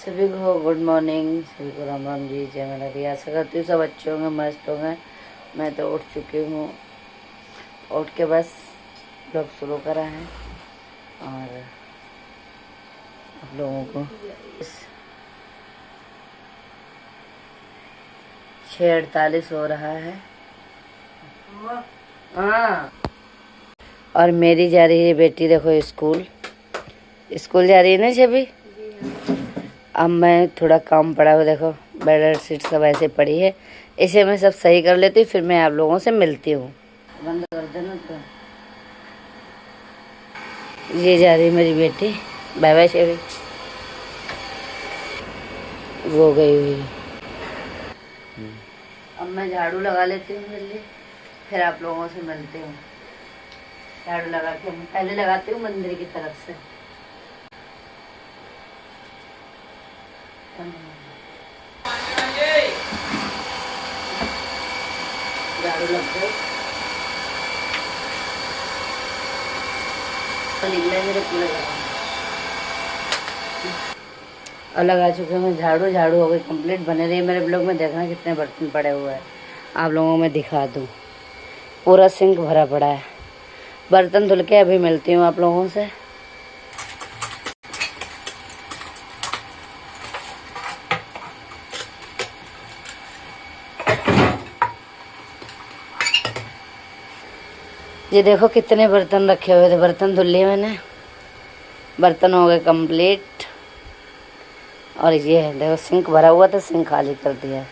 सभी को good morning, सभी को राम राम जी, जय मेरा दी। आशा करती हूँ सब अच्छे होंगे, मस्त होंगे। मैं तो उठ चुकी हूँ, उठ के बस ब्लॉग शुरू करा है और आप लोगों को 6:48 हो रहा है। हाँ, और मेरी जा रही है बेटी, देखो स्कूल जा रही है ना छवि। अब मैं थोड़ा काम पड़ा हुआ, देखो बेड शीट सब ऐसे पड़ी है, इसे मैं सब सही कर लेती हूँ, फिर मैं आप लोगों से मिलती हूँ। बंद कर देना। तो ये जा रही मेरी बेटी, बाय बाय शेवी, वो गई हुई। अब मैं झाड़ू लगा लेती हूँ जल्दी, फिर आप लोगों से मिलती हूँ। झाड़ू लगा के पहले लगाती हूँ मंदिर की तरफ से। झाड़ू लग गई तो निकले मेरे पूरे और लगा चुके हैं झाड़ू हो गई कंप्लीट। बने रही मेरे ब्लॉग में, देखना कितने बर्तन पड़े हुए हैं, आप लोगों को मैं दिखा दूँ। पूरा सिंक भरा पड़ा है। बर्तन धुल के अभी मिलती हूँ आप लोगों से। ये देखो कितने बर्तन रखे हुए थे, बर्तन धुल लिए मैंने, बर्तन हो गए कंप्लीट। और ये है देखो सिंक भरा हुआ था, सिंक खाली कर दिया।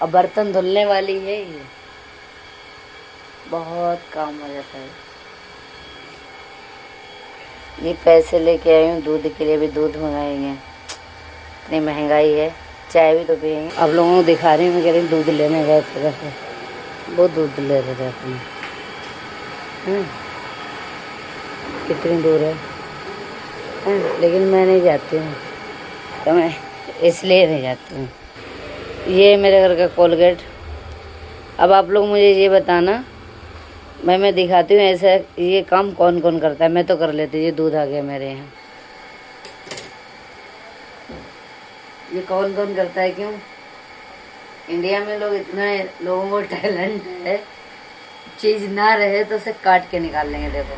अब बर्तन धुलने वाली है, ये बहुत काम हो जाता है। ये पैसे लेके आई हूँ दूध के लिए, भी दूध मंगाएंगे, इतनी महंगाई है। चाय भी तो पियेंगे। अब लोगों को दिखा रही हूँ, मैं कह रही दूध लेने गए थे घर, वो दूध ले रहे थे अपने। कितनी दूर है, लेकिन मैं नहीं जाती हूँ, तो मैं इसलिए नहीं जाती हूँ। ये मेरे घर का कोलगेट। अब आप लोग मुझे ये बताना, मैं दिखाती हूँ ऐसा ये काम कौन कौन करता है। मैं तो कर लेती हूँ। ये दूध आ गया मेरे यहाँ, ये कौन कौन करता है? क्यों इंडिया में लोग इतना लोगों को टैलेंट है, चीज ना रहे तो उसे काट के निकाल लेंगे। देखो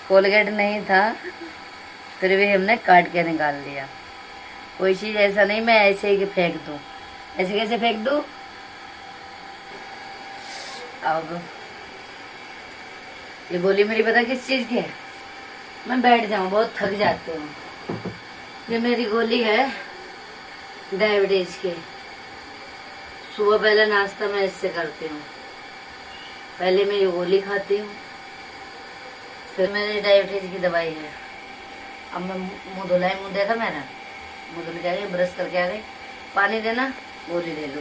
कोलगेट नहीं था, फिर भी हमने काट के निकाल लिया। कोई चीज ऐसा नहीं मैं ऐसे ही फेंक दूं। ऐसे कैसे फेंक दूं? अब ये गोली मेरी पता किस चीज की है? मैं बैठ जाऊं, बहुत थक जाती हूँ। ये मेरी गोली है डायबिटीज की। सुबह पहले नाश्ता मैं इससे करती हूँ, पहले मैं ये गोली खाती हूँ, फिर मेरी डायबिटीज की दवाई है। अब मैं मुँह धुलाई, मुँह देखा मैंने, मुँह धुल के आ गई, ब्रश करके आ गई, पानी देना, गोली ले लो।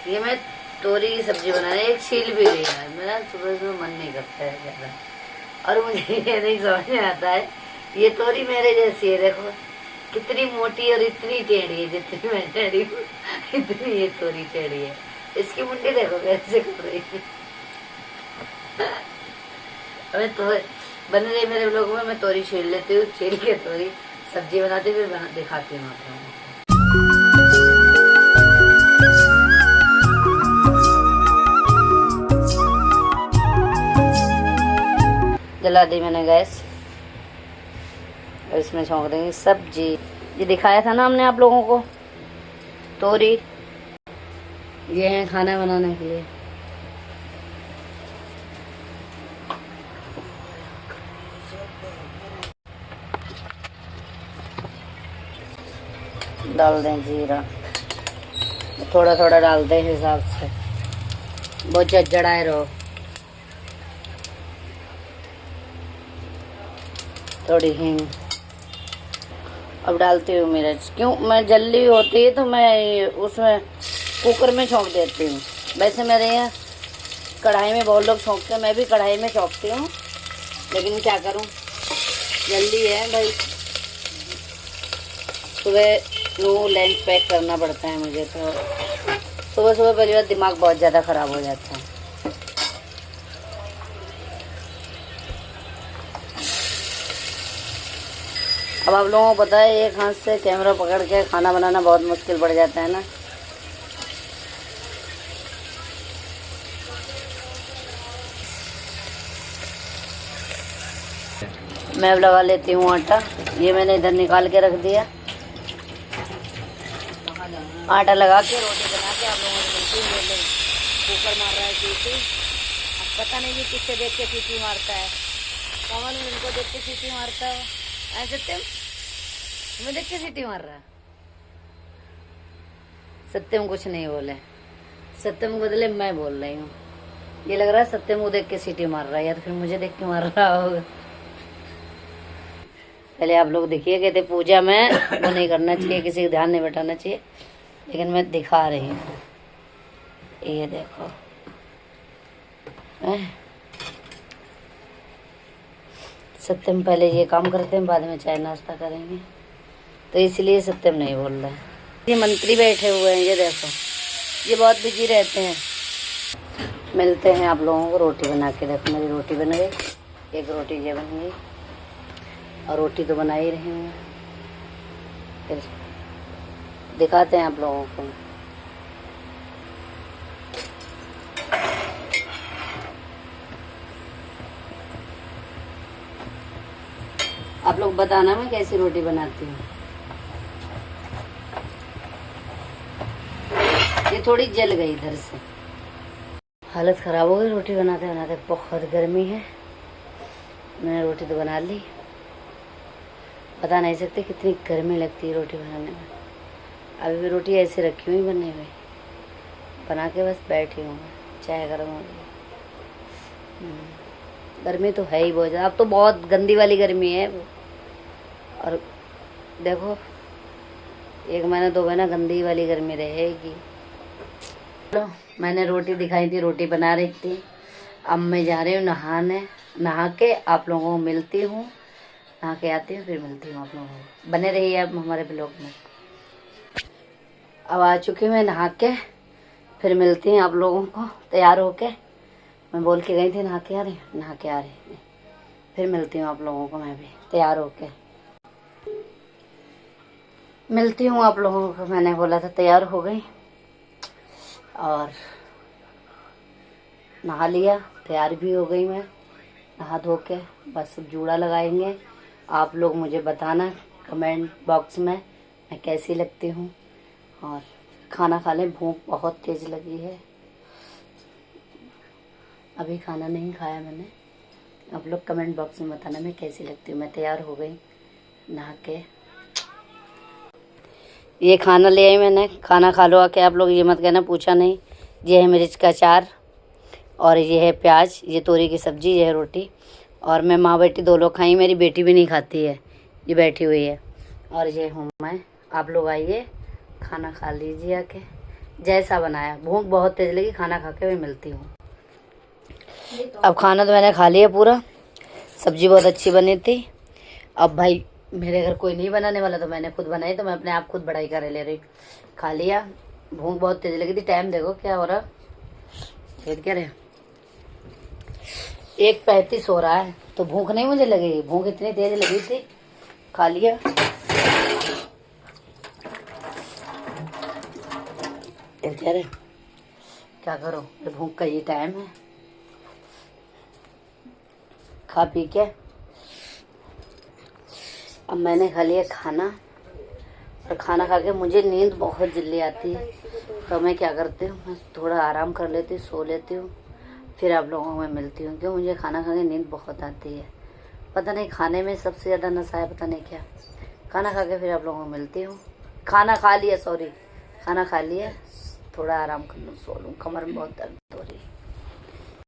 ये मैं तोरी की सब्जी बना रही, एक छील भी लिया है। मेरा सुबह सुबह मन नहीं करता है ज्यादा, और मुझे ये नहीं समझ में आता है, ये तोरी मेरे जैसी है, देखो कितनी मोटी और इतनी टेढ़ी है। जितनी मैं टेढ़ी हूँ इतनी ये तोरी टेढ़ी है। इसकी मुंडी देखो कैसे कर रही है। अबे तो बन रही मेरे लोगों में, मैं तोरी छील लेती हूँ, छील के तोरी सब्जी बनाती हूँ, फिर दिखाती हूँ आप लोगों को। जला दी मैंने गैस, और इसमें छोंक देंगे सब्जी। ये दिखाया था ना हमने आप लोगों को, तोरी। ये है खाना बनाने के लिए। डाल दें जीरा, थोड़ा थोड़ा डालते हैं हिसाब से, बहुत चढ़ाए रहो। थोड़ी हींग, अब डालती हूँ मिर्च। क्यों, मैं जल्दी होती है तो मैं उसमें कुकर में छोंक देती हूँ। वैसे मेरे यहाँ कढ़ाई में बहुत लोग छोंकते हैं, मैं भी कढ़ाई में छोंकती हूँ, लेकिन क्या करूँ, जल्दी है भाई। सुबह वो लंच पैक करना पड़ता है मुझे, तो सुबह सुबह पहली बार दिमाग बहुत ज़्यादा ख़राब हो जाता है। अब आप लोगों को पता है एक हाथ से कैमरा पकड़ के खाना बनाना बहुत मुश्किल पड़ जाता है ना। मैं अब लगा लेती हूँ आटा। ये मैंने इधर निकाल के रख दिया। आटा लगा के रोटी बना के आप लोगों को मिलती है। ये कुकर मार रहा है सीटी। अब पता नहीं ये किससे देख के सीटी मारता है। कमल इनको देख के सीटी मारता है। ऐसे तुम्हें देख के सीटी मार रहा है। सत्यम कुछ नहीं बोले। सत्यम को बदले मैं बोल रही हूँ। ये लग रहा है सत्यम को देख के सीटी मार रहा है या तो फिर मुझे देख के मार रहा होगा। पहले आप लोग देखिए, कहते पूजा में वो नहीं करना चाहिए, किसी का ध्यान नहीं बैठाना चाहिए, लेकिन मैं दिखा रही हूँ। ये देखो सत्यम पहले ये काम करते हैं, बाद में चाय नाश्ता करेंगे, तो इसलिए सत्यम नहीं बोल रहा है। ये मंत्री बैठे हुए हैं, ये देखो, ये बहुत बिजी रहते हैं। मिलते हैं आप लोगों को रोटी बना के। देखो मेरी रोटी बन गई, एक रोटी ये बन गई, और रोटी तो बना ही रही हूँ। फिर दिखाते हैं आप लोगों को। आप लोग बताना मैं कैसी रोटी बनाती हूँ। ये थोड़ी जल गई इधर से, हालत ख़राब हो गई रोटी बनाते बनाते। बहुत गर्मी है। मैंने रोटी तो बना ली, बता नहीं सकते कितनी गर्मी लगती है रोटी बनाने में। अभी भी रोटी ऐसे रखी हुई बनी हुई, बना के बस बैठी हूँ, चाय गर्म हो गई। गर्मी तो है ही बहुत ज़्यादा। अब तो बहुत गंदी वाली गर्मी है। और देखो 1 महीना 2 महीना गंदी वाली गर्मी रहेगी। तो मैंने रोटी दिखाई थी, रोटी बना रही थी। अब मैं जा रही हूँ नहाने। नहा के आप लोगों को मिलती हूँ। नहा के आती हूँ, फिर मिलती हूँ आप लोगों को। बने रहिए आप हमारे ब्लॉग में। अब आ चुकी हूँ मैं नहा के, फिर मिलती हैं आप लोगों को तैयार होके। मैं बोल के गई थी नहा के आ रही, नहा के आ रही, फिर मिलती हूँ आप लोगों को। मैं भी तैयार होके मिलती हूँ आप लोगों को। मैंने बोला था तैयार हो गई और नहा लिया, तैयार भी हो गई मैं नहा धो के। बस अब जूड़ा लगाएंगे। आप लोग मुझे बताना कमेंट बॉक्स में मैं कैसी लगती हूँ, और खाना खा लें। भूख बहुत तेज़ लगी है, अभी खाना नहीं खाया मैंने। आप लोग कमेंट बॉक्स में बताना मैं कैसी लगती हूँ। मैं तैयार हो गई नहा के। ये खाना ले आई मैंने, खाना खा लो आके। आप लोग ये मत कहना पूछा नहीं। ये है मिर्च का अचार, और ये है प्याज, ये तोरी की सब्ज़ी, ये है रोटी। और मैं माँ बेटी 2 लोग खाई, मेरी बेटी भी नहीं खाती है, ये बैठी हुई है। और ये हूँ मैं। आप लोग आइए, खाना खा लीजिए आके, जैसा बनाया। भूख बहुत तेज़ लगी, खाना खा के मैं मिलती हूँ। अब खाना तो मैंने खा लिया पूरा, सब्ज़ी बहुत अच्छी बनी थी। अब भाई मेरे घर कोई नहीं बनाने वाला, तो मैंने खुद बनाई, तो मैं अपने आप खुद बढ़ाई कर ले रही। खा लिया। भूख बहुत तेज़ लगी थी। टाइम देखो क्या हो रहा, खेत क्या रहे 1:35 हो रहा है, तो भूख नहीं मुझे लगी। भूख इतनी तेज़ लगी थी, खा लिया। क्या रहे, क्या करो, भूख का ये टाइम है। खा पी के अब मैंने खा लिया खाना, और खाना खा के मुझे नींद बहुत जल्दी आती है, तो मैं क्या करती हूँ, मैं थोड़ा आराम कर लेती हूँ, सो लेती हूँ, फिर आप लोगों को मैं मिलती हूँ। क्यों, मुझे खाना खा के नींद बहुत आती है। पता नहीं खाने में सबसे ज़्यादा नशा है, पता नहीं क्या। खाना खा के फिर आप लोगों को मिलती हूँ। खाना खा लिया, सॉरी, खाना खा लिया, थोड़ा आराम कर लूँ, सो लूँ, कमर में बहुत दर्द हो रही है।